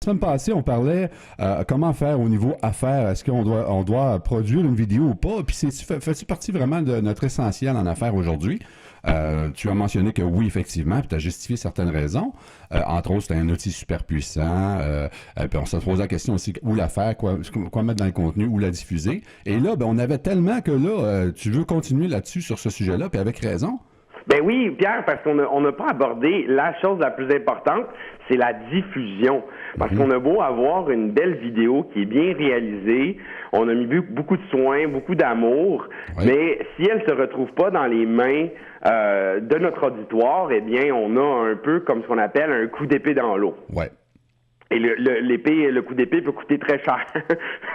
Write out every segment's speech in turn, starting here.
semaine passée, on parlait comment faire au niveau affaires. Est-ce on doit produire une vidéo ou pas? Puis fait-tu partie vraiment de notre essentiel en affaires aujourd'hui? Tu as mentionné que oui, effectivement, puis tu as justifié certaines raisons. Entre autres, c'est un outil super puissant. Puis on se pose la question aussi où la faire, quoi mettre dans le contenu, où la diffuser. Et là, on avait tellement que là, tu veux continuer là-dessus sur ce sujet-là, puis avec raison. Ben oui, Pierre, parce qu'on n'a pas abordé la chose la plus importante, c'est la diffusion. Parce qu'on a beau avoir une belle vidéo qui est bien réalisée, on a mis beaucoup de soins, beaucoup d'amour, mais si elle se retrouve pas dans les mains de notre auditoire, eh bien, on a un peu comme ce qu'on appelle un coup d'épée dans l'eau. Ouais. Et le coup d'épée peut coûter très cher.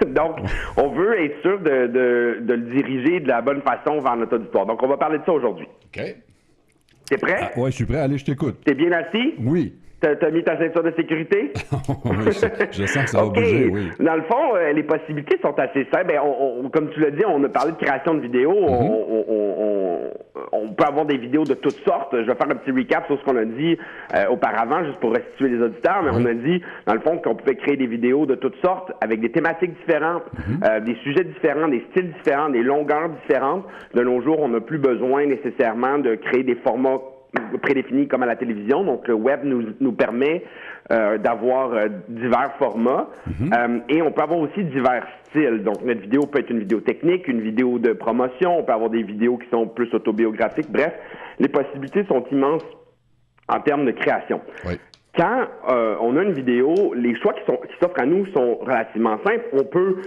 Donc, on veut être sûr de le diriger de la bonne façon vers notre auditoire. Donc, on va parler de ça aujourd'hui. OK. T'es prêt? Oui, je suis prêt. Allez, je t'écoute. T'es bien assis? Oui. T'as mis ta ceinture de sécurité? je sens que ça va bouger, oui. Dans le fond, les possibilités sont assez simples. Ben, comme tu l'as dit, on a parlé de création de vidéos. On peut avoir des vidéos de toutes sortes. Je vais faire un petit recap sur ce qu'on a dit auparavant, juste pour restituer les auditeurs. Mais on a dit, dans le fond, qu'on pouvait créer des vidéos de toutes sortes, avec des thématiques différentes, des sujets différents, des styles différents, des longueurs différentes. De nos jours, on n'a plus besoin nécessairement de créer des formats prédéfinis comme à la télévision. Donc, le web nous permet d'avoir divers formats et on peut avoir aussi divers styles. Donc, notre vidéo peut être une vidéo technique, une vidéo de promotion, on peut avoir des vidéos qui sont plus autobiographiques. Bref, les possibilités sont immenses en termes de création. Oui. Quand on a une vidéo, les choix qui s'offrent à nous sont relativement simples. On peut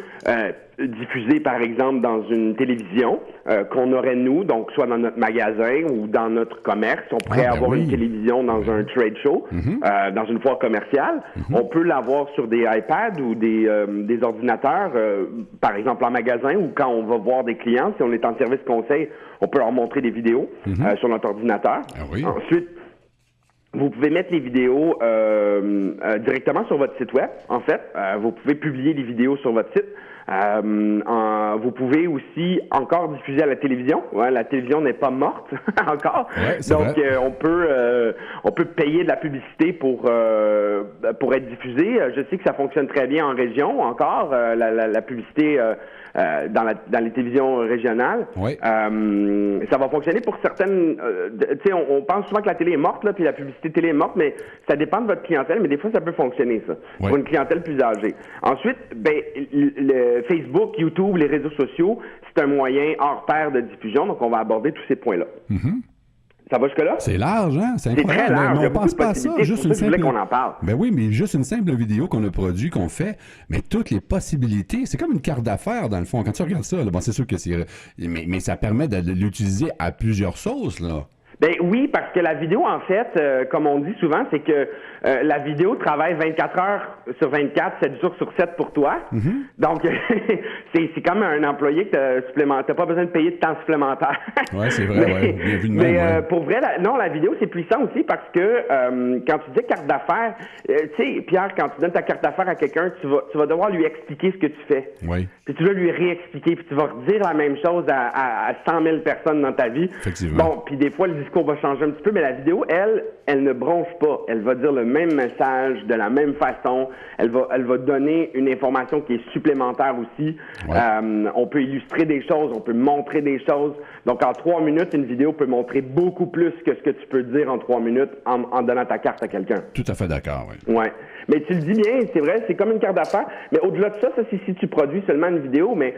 diffuser, par exemple, dans une télévision qu'on aurait nous, donc soit dans notre magasin ou dans notre commerce. On pourrait avoir une télévision dans un trade show, dans une foire commerciale. On peut l'avoir sur des iPads ou des ordinateurs, par exemple en magasin, ou quand on va voir des clients, si on est en service conseil, on peut leur montrer des vidéos sur notre ordinateur. Ensuite, vous pouvez mettre les vidéos directement sur votre site web, en fait. Vous pouvez publier les vidéos sur votre site. Vous pouvez aussi encore diffuser à la télévision. Ouais, la télévision n'est pas morte encore. Ouais, donc on peut payer de la publicité pour être diffusé. Je sais que ça fonctionne très bien en région encore, la publicité dans les télévisions régionales. Oui. Ça va fonctionner pour certaines. Tu sais, on pense souvent que la télé est morte, là, puis la publicité télé est morte, mais ça dépend de votre clientèle. Mais des fois, ça peut fonctionner, ça, pour une clientèle plus âgée. Ensuite, le Facebook, YouTube, les réseaux sociaux, c'est un moyen hors pair de diffusion. Donc, on va aborder tous ces points-là. Ça va jusque-là? C'est large, hein? C'est incroyable. Très large. Mais on pense pas à ça. Juste une simple... qu'on en parle. Ben oui, mais juste une simple vidéo qu'on a produite, qu'on fait, mais toutes les possibilités, c'est comme une carte d'affaires, dans le fond. Quand tu regardes ça, là, bon, c'est sûr que c'est... Mais ça permet de l'utiliser à plusieurs sauces, là. Ben oui, parce que la vidéo, en fait, comme on dit souvent, c'est que la vidéo travaille 24 heures sur 24, 7 jours sur 7 pour toi. Donc, c'est comme un employé que t'as pas besoin de payer de temps supplémentaire. Oui, c'est vrai, bien vu de même. Pour vrai, la vidéo, c'est puissant aussi parce que quand tu dis carte d'affaires, tu sais, Pierre, quand tu donnes ta carte d'affaires à quelqu'un, tu vas devoir lui expliquer ce que tu fais. Oui. Puis tu vas lui réexpliquer, puis tu vas redire la même chose à 100 000 personnes dans ta vie. Effectivement. Bon, puis des fois, le discours va changer un petit peu, mais la vidéo, elle ne bronche pas. Elle va dire le même message de la même façon. Elle va donner une information qui est supplémentaire aussi. Ouais. On peut illustrer des choses, on peut montrer des choses. Donc, en 3 minutes, une vidéo peut montrer beaucoup plus que ce que tu peux dire en 3 minutes en donnant ta carte à quelqu'un. Tout à fait d'accord, oui. Ouais. Mais tu le dis bien, c'est vrai, c'est comme une carte d'affaires. Mais au-delà de ça, c'est si tu produis seulement une vidéo. Mais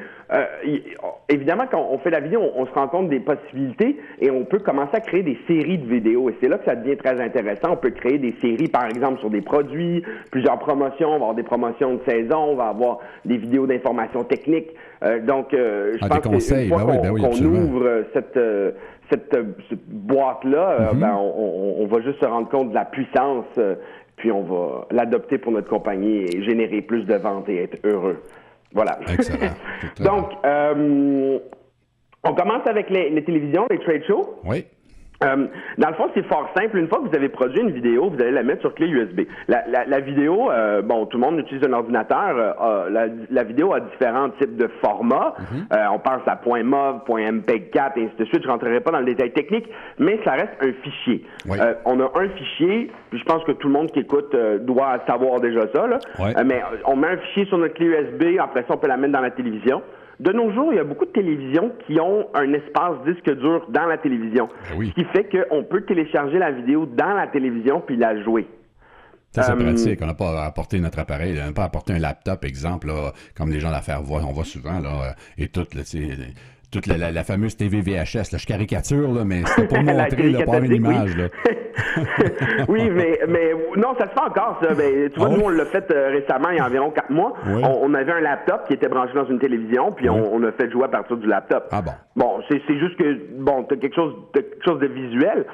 évidemment, quand on fait la vidéo, on se rend compte des possibilités et on peut commencer à créer des séries de vidéos. Et c'est là que ça devient très intéressant. On peut créer des séries, par exemple, sur des produits, plusieurs promotions. On va avoir des promotions de saison, on va avoir des vidéos d'information technique. Donc, je pense conseils, qu'une fois qu'on ouvre cette boîte-là, on va juste se rendre compte de la puissance, puis on va l'adopter pour notre compagnie et générer plus de ventes et être heureux. Voilà. Excellent. Donc, on commence avec les télévisions, les trade shows. Oui. Dans le fond, c'est fort simple. Une fois que vous avez produit une vidéo, vous allez la mettre sur clé USB. La vidéo, bon, tout le monde utilise un ordinateur. La vidéo a différents types de formats. On pense à .mov, .mpeg4, et ainsi de suite. Je rentrerai pas dans le détail technique, mais ça reste un fichier. Oui. On a un fichier, puis je pense que tout le monde qui écoute doit savoir déjà ça, là. Oui. Mais on met un fichier sur notre clé USB, après ça, on peut la mettre dans la télévision. De nos jours, il y a beaucoup de télévisions qui ont un espace disque dur dans la télévision. Oui. Ce qui fait qu'on peut télécharger la vidéo dans la télévision puis la jouer. Ça, c'est pratique. On n'a pas apporté notre appareil. On n'a pas apporté un laptop, exemple, là, comme les gens d'affaires voient. On voit souvent, là, et toute la fameuse TV VHS. Là, je caricature, là, mais c'est pour montrer, là, pas une image. Là. Oui, mais non, ça se fait encore, ça. Ben, tu vois, nous, on l'a fait récemment, il y a environ 4 mois. Oui. On avait un laptop qui était branché dans une télévision, puis on a fait jouer à partir du laptop. Ah bon? Bon, c'est juste que, bon, t'as quelque chose de visuel.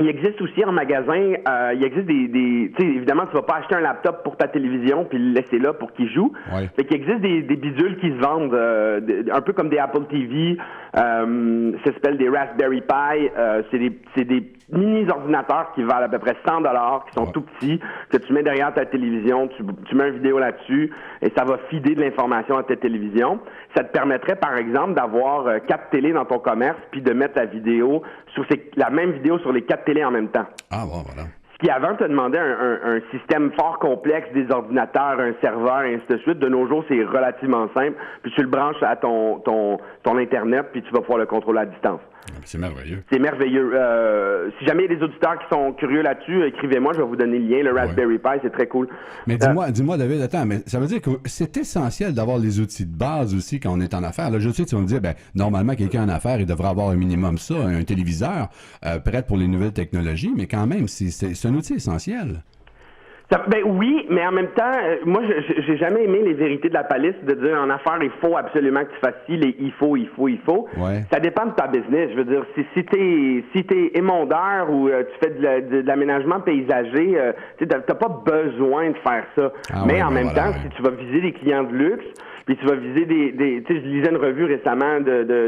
Il existe aussi en magasin, il existe des tu sais, évidemment, tu vas pas acheter un laptop pour ta télévision puis le laisser là pour qu'il joue. Oui. Fait qu'il existe des bidules qui se vendent, un peu comme des Apple TV, ça s'appelle des Raspberry Pi, c'est des mini-ordinateurs qui valent à peu près $100, qui sont tout petits, que tu mets derrière ta télévision, tu mets une vidéo là-dessus, et ça va feeder de l'information à ta télévision. Ça te permettrait, par exemple, d'avoir 4 télés dans ton commerce, puis de mettre la même vidéo sur les 4 télés en même temps. Ah bon, voilà. Ce qui avant te demandait un système fort complexe, des ordinateurs, un serveur, et ainsi de suite. De nos jours, c'est relativement simple. Puis tu le branches à ton Internet, puis tu vas pouvoir le contrôler à distance. C'est merveilleux. C'est merveilleux. Si jamais il y a des auditeurs qui sont curieux là-dessus, écrivez-moi, je vais vous donner le lien. Le Raspberry Pi, c'est très cool. Mais dis-moi, David, attends, mais ça veut dire que c'est essentiel d'avoir les outils de base aussi quand on est en affaires. Là, je sais que tu vas me dire, normalement, quelqu'un en affaires, il devrait avoir un minimum ça, un téléviseur, prêt pour les nouvelles technologies, mais quand même, c'est un outil essentiel. Oui, mais en même temps, moi, j'ai jamais aimé les vérités de la palisse de dire en affaires, il faut absolument que tu fasses ci, il faut. Ouais. Ça dépend de ta business. Je veux dire, si t'es émondeur ou tu fais de l'aménagement paysager, t'as pas besoin de faire ça. Mais en même temps, si tu vas viser des clients de luxe, puis tu vas viser tu sais, je lisais une revue récemment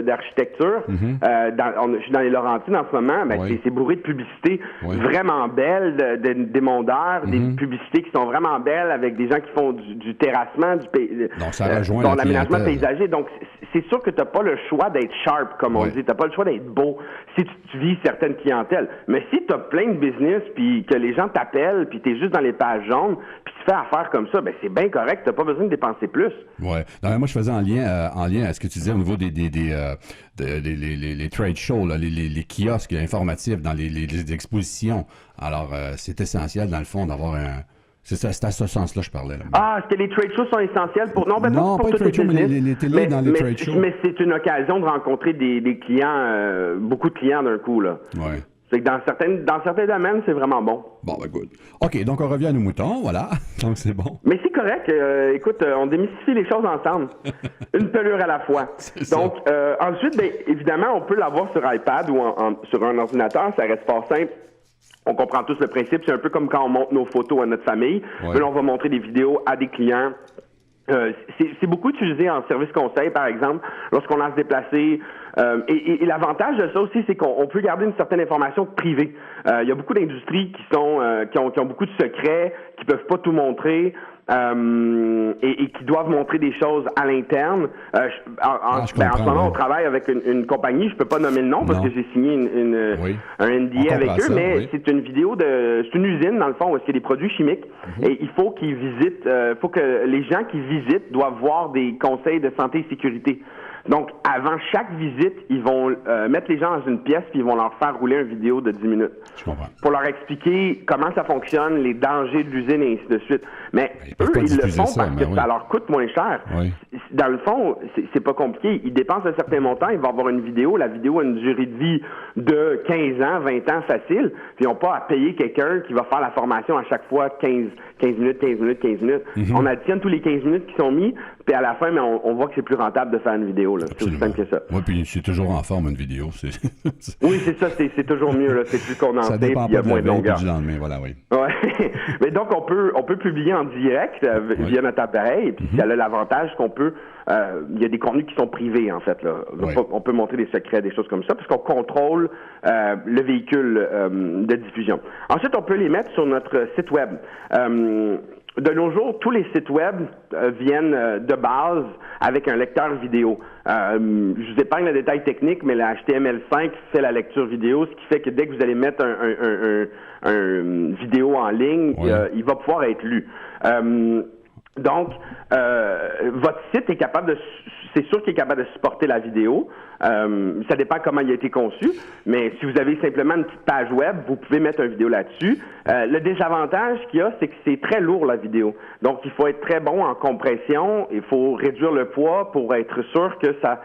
d'architecture. Je suis dans les Laurentides en ce moment. C'est bourré de publicités vraiment belles, des mondeurs, des publicités qui sont vraiment belles avec des gens qui font du terrassement, donc ça rejoint l'aménagement paysager. Donc, c'est sûr que tu n'as pas le choix d'être sharp, comme on dit. Tu n'as pas le choix d'être beau si tu vises certaines clientèles. Mais si tu as plein de business, puis que les gens t'appellent, puis tu es juste dans les pages jaunes, puis tu fais affaire comme ça, c'est bien correct. Tu n'as pas besoin de dépenser plus. Oui. Moi, je faisais en lien à ce que tu disais au niveau des trade shows, là, les kiosques informatifs dans les expositions. Alors, c'est essentiel, dans le fond, d'avoir un... C'est à ce sens-là que je parlais. Là. Est-ce que les trade shows sont essentiels pour... Non, pas les trade shows, mais les télés dans les trade shows. Mais c'est une occasion de rencontrer des clients, beaucoup de clients d'un coup, là. Oui. C'est que dans certains domaines, c'est vraiment bon. Bon, good. OK, donc on revient à nos moutons, voilà. Donc c'est bon. Mais c'est correct. Écoute, on démystifie les choses ensemble. Une pelure à la fois. Donc, ensuite, évidemment, on peut l'avoir sur iPad ou sur un ordinateur. Ça reste fort simple. On comprend tous le principe. C'est un peu comme quand on montre nos photos à notre famille. Ouais. Là, on va montrer des vidéos à des clients. C'est beaucoup utilisé en service conseil, par exemple, lorsqu'on a à se déplacer. Et l'avantage de ça aussi, c'est qu'on peut garder une certaine information privée. Il y a beaucoup d'industries qui ont beaucoup de secrets, qui peuvent pas tout montrer. Et qui doivent montrer des choses à l'interne. En ce moment, on travaille avec une compagnie, je peux pas nommer le nom parce que j'ai signé un NDA avec eux, mais c'est une vidéo c'est une usine dans le fond où il y a des produits chimiques et il faut qu'ils visitent, faut que les gens qui visitent doivent voir des conseils de santé et sécurité. Donc, avant chaque visite, ils vont mettre les gens dans une pièce puis ils vont leur faire rouler une vidéo de 10 minutes. Je comprends. Pour leur expliquer comment ça fonctionne, les dangers de l'usine et ainsi de suite. Mais eux, ils le font parce que ça leur coûte moins cher. Oui. Dans le fond, c'est pas compliqué. Ils dépensent un certain montant, ils vont avoir une vidéo. La vidéo a une durée de vie de 15 ans, 20 ans facile. Puis ils n'ont pas à payer quelqu'un qui va faire la formation à chaque fois 15 minutes. On additionne tous les 15 minutes qui sont mis, puis à la fin, on voit que c'est plus rentable de faire une vidéo. vidéo. C'est aussi simple que ça. Oui, puis c'est toujours en forme, une vidéo. Oui, c'est ça, c'est toujours mieux. Là. C'est plus condensé, ça dépend puis il y a pas moins de de la longueur. du lendemain, voilà, oui. Ouais. Mais donc, on peut publier en direct via notre appareil, et puis ça a l'avantage qu'on peut... il y a des contenus qui sont privés, en fait. Là. Oui. On peut montrer des secrets, des choses comme ça, parce qu'on contrôle le véhicule de diffusion. Ensuite, on peut les mettre sur notre site web. De nos jours, tous les sites web viennent de base avec un lecteur vidéo. Je vous épargne le détail technique, mais la HTML5 fait la lecture vidéo, ce qui fait que dès que vous allez mettre un vidéo en ligne, il va pouvoir être lu. Donc, votre site est capable c'est sûr qu'il est capable de supporter la vidéo. Ça dépend comment il a été conçu, mais si vous avez simplement une petite page web, vous pouvez mettre une vidéo là-dessus. Le désavantage qu'il y a, c'est que c'est très lourd, la vidéo. Donc, il faut être très bon en compression. Il faut réduire le poids pour être sûr que ça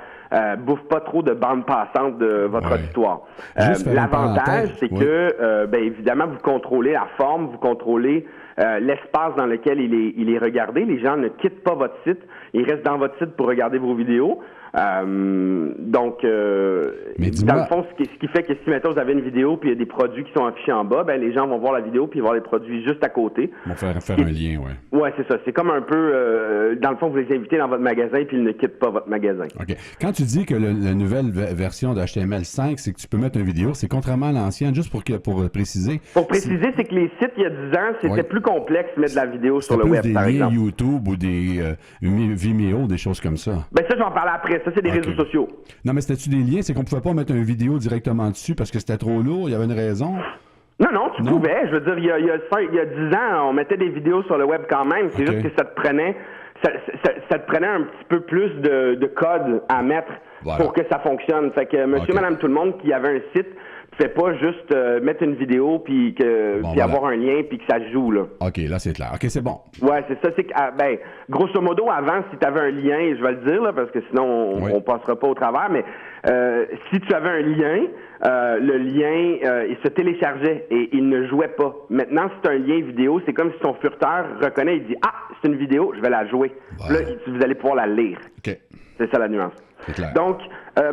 bouffe pas trop de bande passante de votre auditoire. L'avantage, c'est que, évidemment, vous contrôlez la forme, vous contrôlez l'espace dans lequel il est regardé. Les gens ne quittent pas votre site. Ils restent dans votre site pour regarder vos vidéos. Donc, dans le fond, ce qui fait que si, maintenant, vous avez une vidéo puis il y a des produits qui sont affichés en bas, ben les gens vont voir la vidéo puis voir les produits juste à côté. Ils vont faire un lien, oui. Oui, c'est ça. C'est comme un peu, dans le fond, vous les invitez dans votre magasin puis ils ne quittent pas votre magasin. OK. Quand tu dis que la nouvelle version de HTML5, c'est que tu peux mettre une vidéo, c'est contrairement à l'ancienne, juste pour préciser. Pour préciser, c'est que les sites, il y a 10 ans, c'était plus complexe de mettre de la vidéo sur le web, par exemple. Des liens YouTube ou des Vimeo, des choses comme ça. Ben ça, je vais en parler après. Ça, c'est des réseaux sociaux. Non, mais c'était-tu des liens? C'est qu'on pouvait pas mettre une vidéo directement dessus parce que c'était trop lourd? Il y avait une raison? Non, tu pouvais. Je veux dire, il y a 10 ans, on mettait des vidéos sur le web quand même. C'est juste que ça te prenait un petit peu plus de code à mettre pour que ça fonctionne. Fait que monsieur, madame, tout le monde qui avait un site ne pas juste mettre une vidéo puis avoir un lien puis que ça se joue, là. OK, là, c'est clair. OK, c'est bon. Ouais, c'est ça. C'est que, grosso modo, avant, si tu avais un lien, je vais le dire, là, parce que sinon, on passera pas au travers, mais si tu avais un lien, le lien, il se téléchargeait et il ne jouait pas. Maintenant, si tu as un lien vidéo, c'est comme si ton furteur reconnaît, il dit « Ah, c'est une vidéo, je vais la jouer. Là, vous allez pouvoir la lire. OK. C'est ça la nuance. C'est clair. Donc,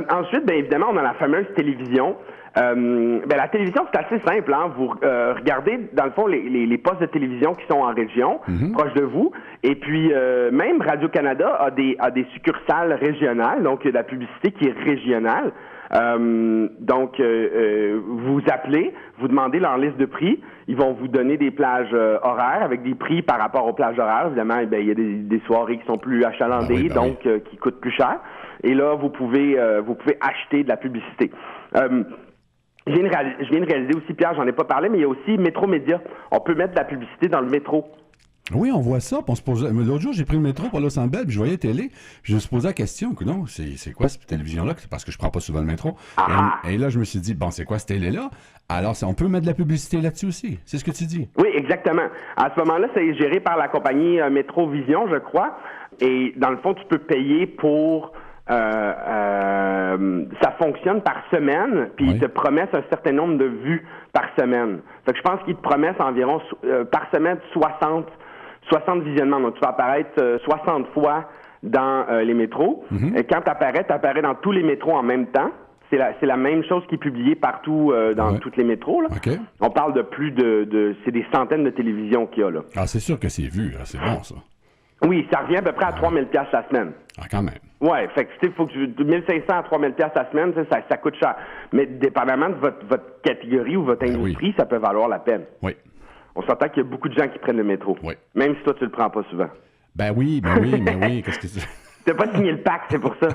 ensuite, évidemment, on a la fameuse télévision. La télévision, c'est assez simple. Hein? Vous regardez, dans le fond, les postes de télévision qui sont en région, proches de vous. Et puis, même Radio-Canada a des succursales régionales, donc il y a de la publicité qui est régionale. Donc, vous appelez, vous demandez leur liste de prix. Ils vont vous donner des plages horaires avec des prix par rapport aux plages horaires. Évidemment, il y a des soirées qui sont plus achalandées, donc qui coûtent plus cher. Et là, vous pouvez acheter de la publicité. Je viens de réaliser aussi, Pierre, j'en ai pas parlé, mais il y a aussi Métro Média. On peut mettre de la publicité dans le métro. Oui, on voit ça. On se pose... L'autre jour, j'ai pris le métro pour Los Angeles, puis je voyais télé. Je me suis posé la question, non, c'est quoi cette télévision-là? C'est parce que je prends pas souvent le métro. Et là, je me suis dit, bon, c'est quoi cette télé-là? Alors, on peut mettre de la publicité là-dessus aussi. C'est ce que tu dis. Oui, exactement. À ce moment-là, c'est géré par la compagnie Métrovision, je crois. Et dans le fond, tu peux payer pour... ça fonctionne par semaine, puis ils te promettent un certain nombre de vues par semaine. Fait que je pense qu'ils te promettent environ par semaine 60 visionnements. Donc, tu vas apparaître 60 fois dans les métros. Et quand tu apparais dans tous les métros en même temps. C'est la même chose qui est publiée partout dans toutes les métros. Là. Okay. On parle de plus c'est des centaines de télévisions qu'il y a là. Ah, c'est sûr que c'est vu, là. C'est bon, ça. Oui, ça revient à peu près à 3 000 $ la semaine. Ah, quand même. Ouais, fait que, faut que 1 500 à 3 000 $ la semaine, ça coûte cher. Mais dépendamment de votre catégorie ou votre industrie, ça peut valoir la peine. Oui. On s'entend qu'il y a beaucoup de gens qui prennent le métro. Oui. Même si toi, tu le prends pas souvent. Ben oui. Qu'est-ce que c'est? T'as pas signé le pacte, c'est pour ça.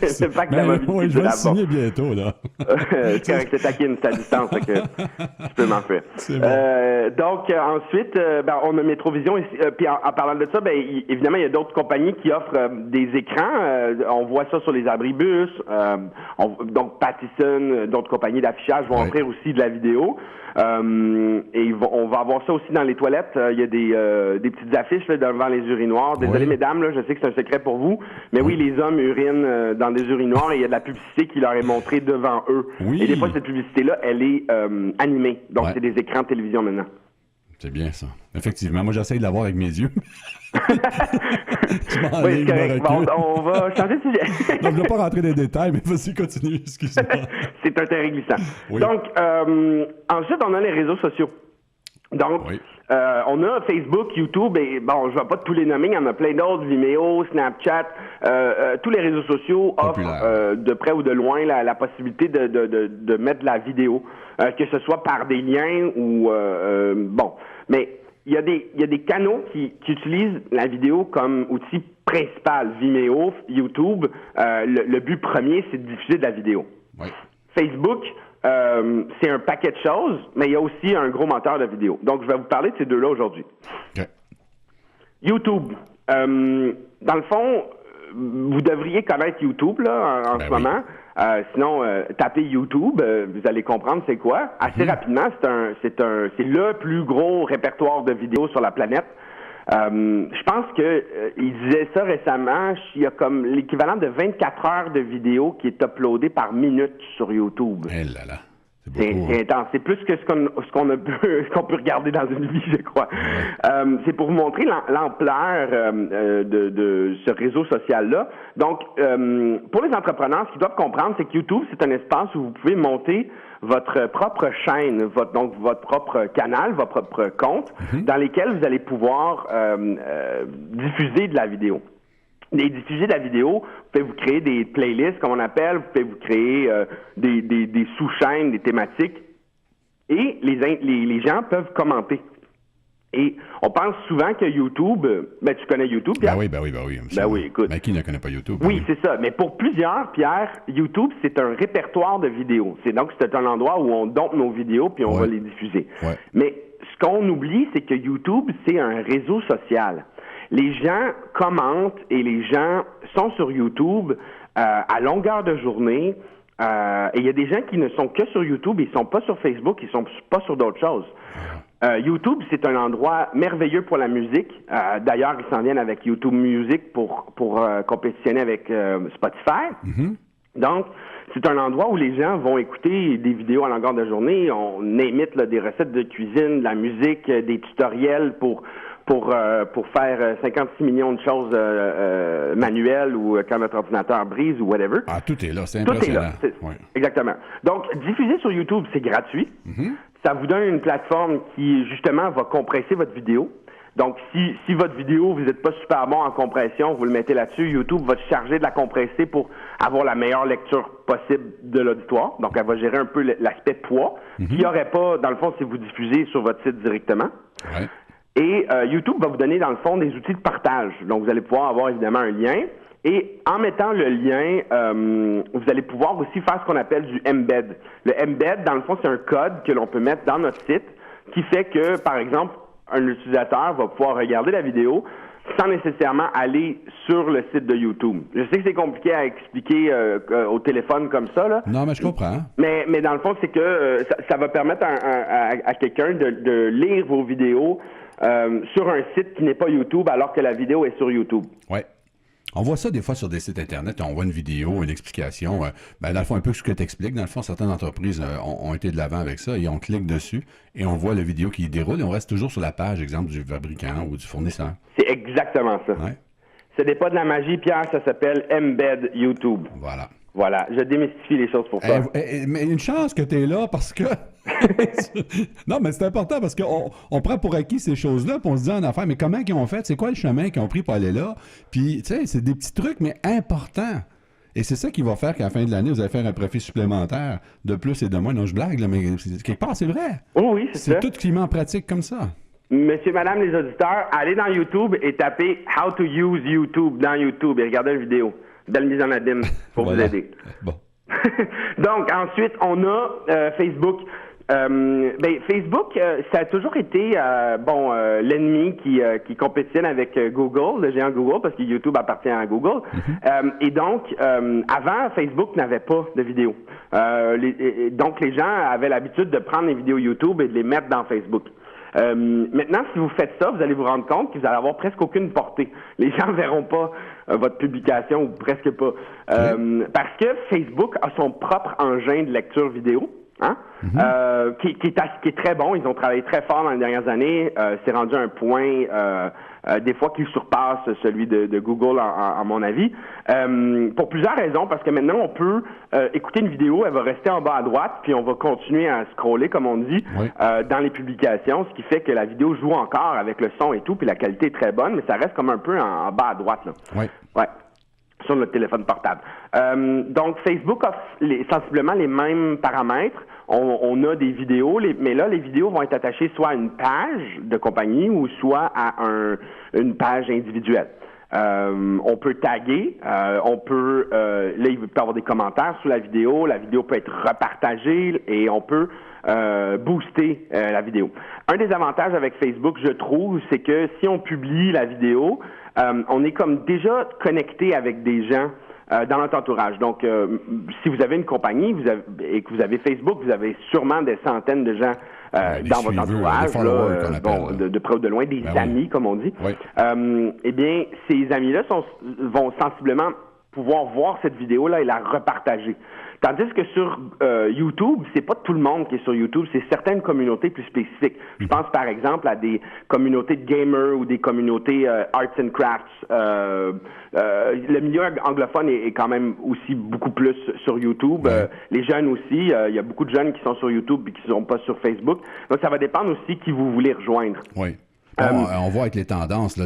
C'est le pacte de la mobilité. Oui, je vais le signer bientôt, là. C'est correct, c'est taquine, c'est à distance, fait que tu peux m'en faire. C'est bon. Donc, ensuite, on a Métrovision. Puis en parlant de ça, évidemment, il y a d'autres compagnies qui offrent des écrans. On voit ça sur les abribus. Donc, Pattison, d'autres compagnies d'affichage vont offrir aussi de la vidéo. Et on va avoir ça aussi dans les toilettes. Il y a des petites affiches là, devant les urinoirs. Désolé, mesdames, là, je sais que c'est un secret pour vous, mais oui, les hommes urinent dans des urinoirs et il y a de la publicité qui leur est montrée devant eux. Oui. Et des fois, cette publicité-là, elle est animée. Donc, c'est des écrans de télévision maintenant. C'est bien ça. Effectivement, moi j'essaye de l'avoir avec mes yeux. Oui, c'est correct. Bon, on va changer de sujet. Non, je ne vais pas rentrer dans les détails, mais vas-y, continue, excuse-moi. C'est un terrain glissant. Oui. Donc, ensuite, on a les réseaux sociaux. Donc, Oui. on a Facebook, YouTube, et bon, je ne vais pas tous les nommer, il y en a plein d'autres, Vimeo, Snapchat, tous les réseaux sociaux offrent de près ou de loin la possibilité de mettre de la vidéo, que ce soit par des liens ou bon. Mais il y a des canaux qui utilisent la vidéo comme outil principal. Vimeo, YouTube, le but premier, c'est de diffuser de la vidéo. Oui. Facebook, c'est un paquet de choses, mais il y a aussi un gros moteur de vidéo. Donc, je vais vous parler de ces deux-là aujourd'hui. Okay. YouTube. Dans le fond, vous devriez connaître YouTube là, en ce moment. Sinon, tapez YouTube, vous allez comprendre c'est quoi. Assez rapidement, c'est le plus gros répertoire de vidéos sur la planète. Je pense que il disait ça récemment, il y a comme l'équivalent de 24 heures de vidéos qui est uploadé par minute sur YouTube. Eh là là. C'est intense. C'est plus que ce qu'on peut regarder dans une vie, je crois. Ouais. C'est pour vous montrer l'ampleur de ce réseau social-là. Donc, pour les entrepreneurs, ce qu'ils doivent comprendre, c'est que YouTube, c'est un espace où vous pouvez monter votre propre chaîne, donc votre propre canal, votre propre compte, dans lesquels vous allez pouvoir diffuser de la vidéo. Et diffuser de la vidéo, vous pouvez vous créer des playlists, comme on appelle, vous pouvez vous créer des sous-chaînes, des thématiques, et les gens peuvent commenter. Et on pense souvent que YouTube, ben tu connais YouTube, Pierre? Ben oui. Ben oui, écoute. Ben qui ne connaît pas YouTube? Oui, c'est ça. Mais pour plusieurs, Pierre, YouTube, c'est un répertoire de vidéos. Donc, c'est un endroit où on dompe nos vidéos puis on va les diffuser. Ouais. Mais ce qu'on oublie, c'est que YouTube, c'est un réseau social. Les gens commentent et les gens sont sur YouTube à longueur de journée. Et il y a des gens qui ne sont que sur YouTube, ils sont pas sur Facebook, ils sont pas sur d'autres choses. YouTube, c'est un endroit merveilleux pour la musique. D'ailleurs, ils s'en viennent avec YouTube Music pour compétitionner avec Spotify. Donc, c'est un endroit où les gens vont écouter des vidéos à longueur de journée. On imite des recettes de cuisine, de la musique, des tutoriels pour faire 56 millions de choses manuelles ou quand notre ordinateur brise ou whatever. Ah, tout est là, c'est impressionnant. Tout est là, ouais. Exactement. Donc, diffuser sur YouTube, c'est gratuit. Ça vous donne une plateforme qui, justement, va compresser votre vidéo. Donc, si votre vidéo, vous n'êtes pas super bon en compression, vous le mettez là-dessus, YouTube va charger de la compresser pour avoir la meilleure lecture possible de l'auditoire. Donc, elle va gérer un peu l'aspect poids, qu'il n'y aurait pas, dans le fond, si vous diffusez sur votre site directement. Ouais. Et YouTube va vous donner, dans le fond, des outils de partage. Donc, vous allez pouvoir avoir, évidemment, un lien. Et en mettant le lien, vous allez pouvoir aussi faire ce qu'on appelle du embed. Le embed, dans le fond, c'est un code que l'on peut mettre dans notre site qui fait que, par exemple, un utilisateur va pouvoir regarder la vidéo sans nécessairement aller sur le site de YouTube. Je sais que c'est compliqué à expliquer au téléphone comme ça, là. Non, mais je comprends. Mais dans le fond, c'est que ça va permettre à quelqu'un de lire vos vidéos sur un site qui n'est pas YouTube alors que la vidéo est sur YouTube. Oui. On voit ça des fois sur des sites Internet. On voit une vidéo, une explication. Dans le fond, un peu ce que tu expliques. Dans le fond, certaines entreprises ont été de l'avant avec ça et on clique dessus et on voit la vidéo qui déroule et on reste toujours sur la page, exemple, du fabricant ou du fournisseur. C'est exactement ça. Ouais. Ce n'est pas de la magie, Pierre. Ça s'appelle Embed YouTube. Voilà. Voilà, je démystifie les choses pour toi. Mais une chance que tu es là parce que... Non, mais c'est important parce qu'on prend pour acquis ces choses-là puis on se dit en affaires, mais comment ils ont fait? C'est quoi le chemin qu'ils ont pris pour aller là? Puis, tu sais, c'est des petits trucs, mais importants. Et c'est ça qui va faire qu'à la fin de l'année, vous allez faire un profit supplémentaire de plus et de moins. Non, je blague, là, mais quelque part, c'est vrai. Oh oui, c'est ça. C'est tout climat en pratique comme ça. Monsieur, madame, les auditeurs, allez dans YouTube et tapez « How to use YouTube » dans YouTube et regardez une vidéo. Belle mise en abîme pour vous aider. Bon. Donc, ensuite, on a Facebook. Facebook, ça a toujours été l'ennemi qui compétitionne avec Google, le géant Google, parce que YouTube appartient à Google. Et donc, avant, Facebook n'avait pas de vidéos. Donc, les gens avaient l'habitude de prendre les vidéos YouTube et de les mettre dans Facebook. Maintenant, si vous faites ça, vous allez vous rendre compte que vous allez avoir presque aucune portée. Les gens ne verront pas votre publication ou presque pas. Parce que Facebook a son propre engin de lecture vidéo Hein? Qui est très bon. Ils ont travaillé très fort dans les dernières années. C'est rendu un point des fois qui surpasse celui de Google à mon avis. Pour plusieurs raisons, parce que maintenant on peut écouter une vidéo, elle va rester en bas à droite, puis on va continuer à scroller, comme on dit, dans les publications, ce qui fait que la vidéo joue encore avec le son et tout, puis la qualité est très bonne, mais ça reste comme un peu en bas à droite, là. Oui. Ouais. Sur notre téléphone portable. Donc, Facebook offre sensiblement les mêmes paramètres. On a des vidéos, mais là, les vidéos vont être attachées soit à une page de compagnie ou soit à une page individuelle. On peut taguer, là, il peut y avoir des commentaires sous la vidéo peut être repartagée et on peut booster la vidéo. Un des avantages avec Facebook, je trouve, c'est que si on publie la vidéo, on est comme déjà connecté avec des gens dans notre entourage. Donc, si vous avez une compagnie et que vous avez Facebook, vous avez sûrement des centaines de gens dans votre entourage, de près ou de loin, des amis, comme on dit. Oui. Eh bien, ces amis-là vont sensiblement pouvoir voir cette vidéo-là et la repartager. Tandis que sur YouTube, c'est pas tout le monde qui est sur YouTube, c'est certaines communautés plus spécifiques. Je pense par exemple à des communautés de gamers ou des communautés arts and crafts. Le milieu anglophone est quand même aussi beaucoup plus sur YouTube. Les jeunes aussi, il y a beaucoup de jeunes qui sont sur YouTube et qui ne sont pas sur Facebook. Donc ça va dépendre aussi qui vous voulez rejoindre. Oui. On voit avec les tendances là,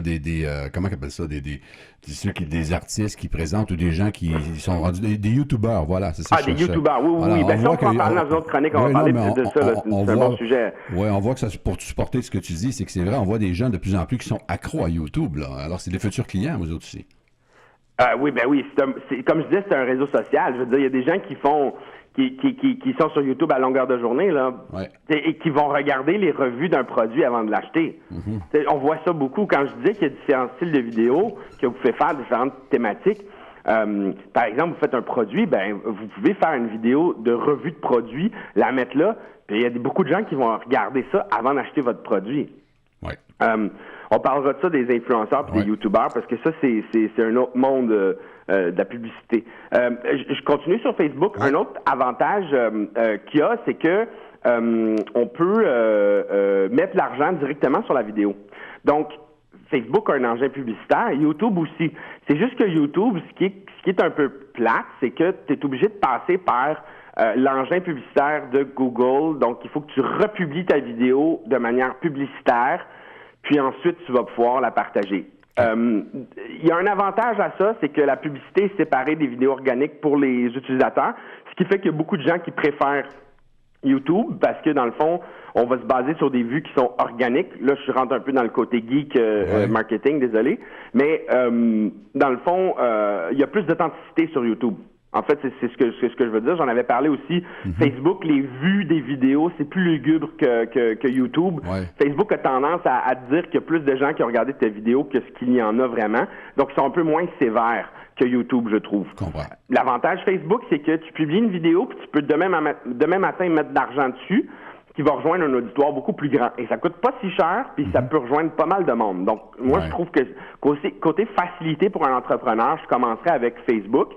comment on appelle ça, des artistes qui présentent ou des gens qui sont rendus des youtubeurs, voilà, c'est ça. Des youtubeurs, oui. Voilà, Ben ça, on va en parler dans une autre chronique, on va parler de ça, c'est un bon sujet. Oui, on voit que ça, pour supporter ce que tu dis, c'est que c'est vrai, on voit des gens de plus en plus qui sont accros à YouTube, là. Alors, c'est des futurs clients, vous autres aussi. Oui, comme je disais, c'est un réseau social. Je veux dire, il y a des gens qui sont sur YouTube à longueur de journée, là, et qui vont regarder les revues d'un produit avant de l'acheter. On voit ça beaucoup. Quand je disais qu'il y a différents styles de vidéos, que vous pouvez faire différentes thématiques, par exemple, vous faites un produit, vous pouvez faire une vidéo de revue de produit, la mettre là, puis il y a beaucoup de gens qui vont regarder ça avant d'acheter votre produit. On parlera de ça des influenceurs et des youtubeurs parce que ça, c'est un autre monde de la publicité. Je continue sur Facebook. Un autre avantage qu'il y a, c'est que on peut mettre l'argent directement sur la vidéo. Donc, Facebook a un engin publicitaire, YouTube aussi. C'est juste que YouTube, ce qui est un peu plate, c'est que tu es obligé de passer par l'engin publicitaire de Google. Donc, il faut que tu republies ta vidéo de manière publicitaire, puis ensuite, tu vas pouvoir la partager. Il y a un avantage à ça, c'est que la publicité est séparée des vidéos organiques pour les utilisateurs, ce qui fait qu'il y a beaucoup de gens qui préfèrent YouTube parce que, dans le fond, on va se baser sur des vues qui sont organiques. Là, je rentre un peu dans le côté geek marketing, désolé. Mais, dans le fond, il y a plus d'authenticité sur YouTube. En fait, c'est ce que je veux dire. J'en avais parlé aussi. Facebook, les vues des vidéos, c'est plus lugubre que YouTube. Facebook a tendance à dire qu'il y a plus de gens qui ont regardé tes vidéos que ce qu'il y en a vraiment. Donc, ils sont un peu moins sévères que YouTube, je trouve. L'avantage Facebook, c'est que tu publies une vidéo, puis tu peux demain matin mettre de l'argent dessus, qui va rejoindre un auditoire beaucoup plus grand. Et ça coûte pas si cher, puis ça peut rejoindre pas mal de monde. Donc, moi, je trouve que côté facilité pour un entrepreneur, je commencerai avec Facebook.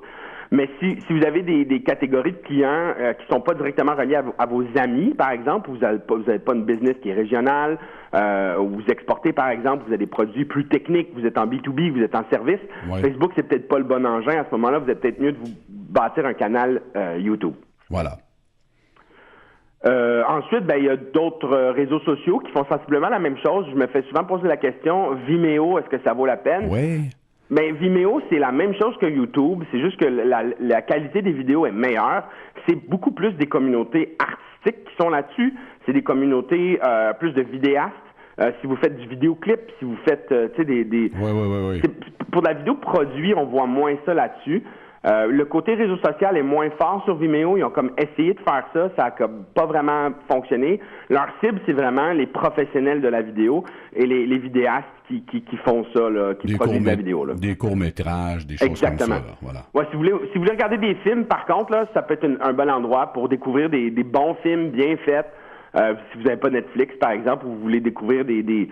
Mais si vous avez des catégories de clients qui sont pas directement reliés à vos amis, par exemple, vous avez pas une business qui est régionale, vous exportez, par exemple, vous avez des produits plus techniques, vous êtes en B2B, vous êtes en service, Facebook, c'est peut-être pas le bon engin. À ce moment-là, vous êtes peut-être mieux de vous bâtir un canal YouTube. Voilà. Ensuite, il y a d'autres réseaux sociaux qui font sensiblement la même chose. Je me fais souvent poser la question, Vimeo, est-ce que ça vaut la peine? Oui. Mais Vimeo, c'est la même chose que YouTube. C'est juste que la qualité des vidéos est meilleure. C'est beaucoup plus des communautés artistiques qui sont là-dessus. C'est des communautés plus de vidéastes. Si vous faites du vidéoclip, si vous faites, Oui. Pour la vidéo produit, on voit moins ça là-dessus. Le côté réseau social est moins fort sur Vimeo. Ils ont comme essayé de faire ça. Ça a comme pas vraiment fonctionné. Leur cible, c'est vraiment les professionnels de la vidéo et les vidéastes qui font ça, là, qui produisent la vidéo. Là. Des courts-métrages, des choses comme ça. Là. Voilà. Ouais, si vous voulez regarder des films, par contre, là, ça peut être un bon endroit pour découvrir des bons films bien faits. Si vous n'avez pas Netflix, par exemple, ou vous voulez découvrir des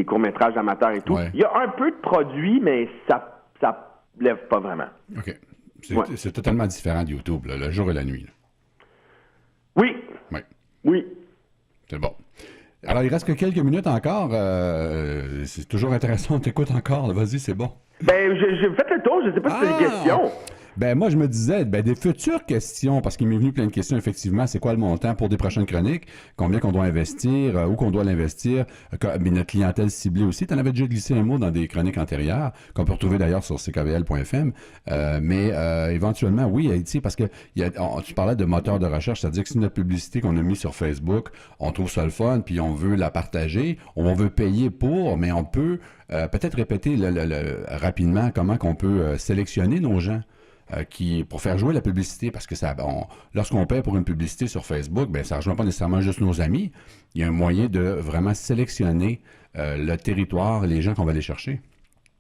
courts-métrages amateurs et tout. Il y a un peu de produits, mais ça lève pas vraiment. OK. C'est totalement différent de YouTube, là, le jour et la nuit. Là. Oui. Oui. Oui. C'est bon. Alors, il reste que quelques minutes encore. C'est toujours intéressant. On t'écoute encore. Vas-y, c'est bon. Ben, j'ai fait le tour. Je ne sais pas si c'est une question. Ben moi, je me disais, des futures questions, parce qu'il m'est venu plein de questions, effectivement, c'est quoi le montant pour des prochaines chroniques, combien qu'on doit investir, où qu'on doit l'investir, mais notre clientèle ciblée aussi. Tu en avais déjà glissé un mot dans des chroniques antérieures, qu'on peut retrouver d'ailleurs sur ckvl.fm, mais éventuellement, oui, Haïti, parce que tu parlais de moteur de recherche, c'est-à-dire que si notre publicité qu'on a mis sur Facebook, on trouve ça le fun, puis on veut la partager, on veut payer pour, mais on peut peut-être répéter rapidement comment qu'on peut sélectionner nos gens. Pour faire jouer la publicité, parce que lorsqu'on paie pour une publicité sur Facebook, ça ne rejoint pas nécessairement juste nos amis. Il y a un moyen de vraiment sélectionner le territoire, les gens qu'on va aller chercher.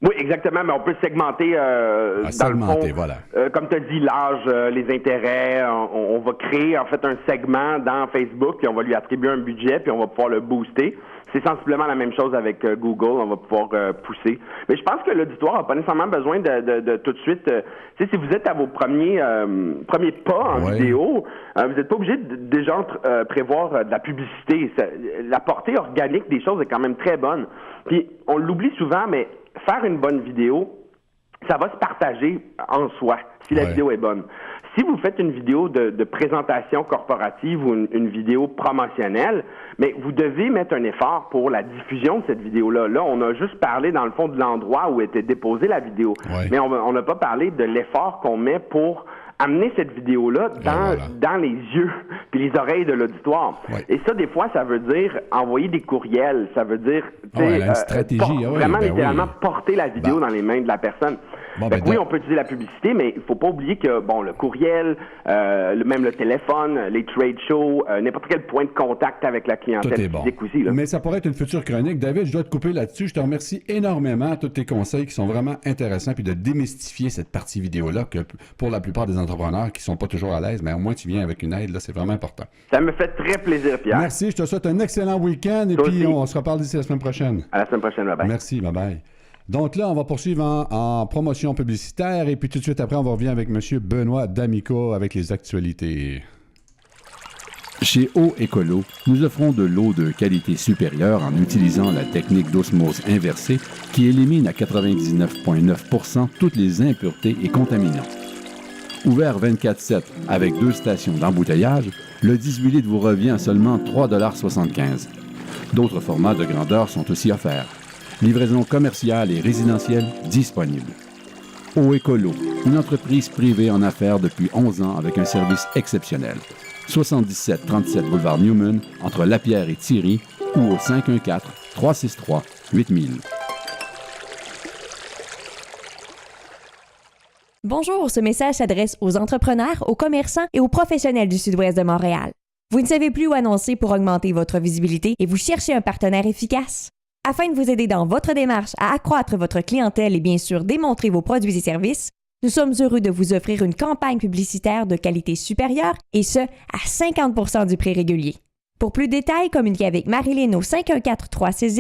Oui, exactement, mais on peut segmenter dans le fond, voilà. Comme tu as dit, l'âge, les intérêts, on va créer en fait un segment dans Facebook, puis on va lui attribuer un budget, puis on va pouvoir le booster. C'est sensiblement la même chose avec Google, on va pouvoir pousser. Mais je pense que l'auditoire n'a pas nécessairement besoin de tout de suite... si vous êtes à vos premiers pas en vidéo, vous n'êtes pas obligé de déjà prévoir de la publicité. La portée organique des choses est quand même très bonne. Puis on l'oublie souvent, mais faire une bonne vidéo, ça va se partager en soi, si la vidéo est bonne. Si vous faites une vidéo de présentation corporative ou une vidéo promotionnelle, mais vous devez mettre un effort pour la diffusion de cette vidéo-là. Là, on a juste parlé, dans le fond, de l'endroit où était déposée la vidéo. Mais on n'a pas parlé de l'effort qu'on met pour amener cette vidéo-là dans les yeux puis les oreilles de l'auditoire. Et ça, des fois, ça veut dire envoyer des courriels. Ça veut dire une stratégie. Vraiment, littéralement, porter la vidéo dans les mains de la personne. Oui, on peut utiliser la publicité, mais il ne faut pas oublier que le courriel, même le téléphone, les trade shows, n'importe quel point de contact avec la clientèle physique aussi. Là. Mais ça pourrait être une future chronique. David, je dois te couper là-dessus. Je te remercie énormément. Tous tes conseils qui sont vraiment intéressants, puis de démystifier cette partie vidéo-là que pour la plupart des entrepreneurs qui ne sont pas toujours à l'aise, mais au moins tu viens avec une aide, là, c'est vraiment important. Ça me fait très plaisir, Pierre. Merci, je te souhaite un excellent week-end et puis on se reparle d'ici la semaine prochaine. À la semaine prochaine, bye-bye. Merci, bye-bye. Donc là, on va poursuivre en promotion publicitaire et puis tout de suite après, on va revenir avec M. Benoît D'Amico avec les actualités. Chez Eau Écolo, nous offrons de l'eau de qualité supérieure en utilisant la technique d'osmose inversée qui élimine à 99,9% toutes les impuretés et contaminants. Ouvert 24/7 avec 2 stations d'embouteillage, le 18 litres vous revient à seulement 3,75 $. D'autres formats de grandeur sont aussi offerts. Livraison commerciale et résidentielle disponible. Eau Écolo, une entreprise privée en affaires depuis 11 ans avec un service exceptionnel. 77-37 boulevard Newman, entre Lapierre et Thierry, ou au 514-363-8000. Bonjour, ce message s'adresse aux entrepreneurs, aux commerçants et aux professionnels du Sud-Ouest de Montréal. Vous ne savez plus où annoncer pour augmenter votre visibilité et vous cherchez un partenaire efficace? Afin de vous aider dans votre démarche à accroître votre clientèle et bien sûr démontrer vos produits et services, nous sommes heureux de vous offrir une campagne publicitaire de qualité supérieure et ce, à 50% du prix régulier. Pour plus de détails, communiquez avec Marilyn au 514-360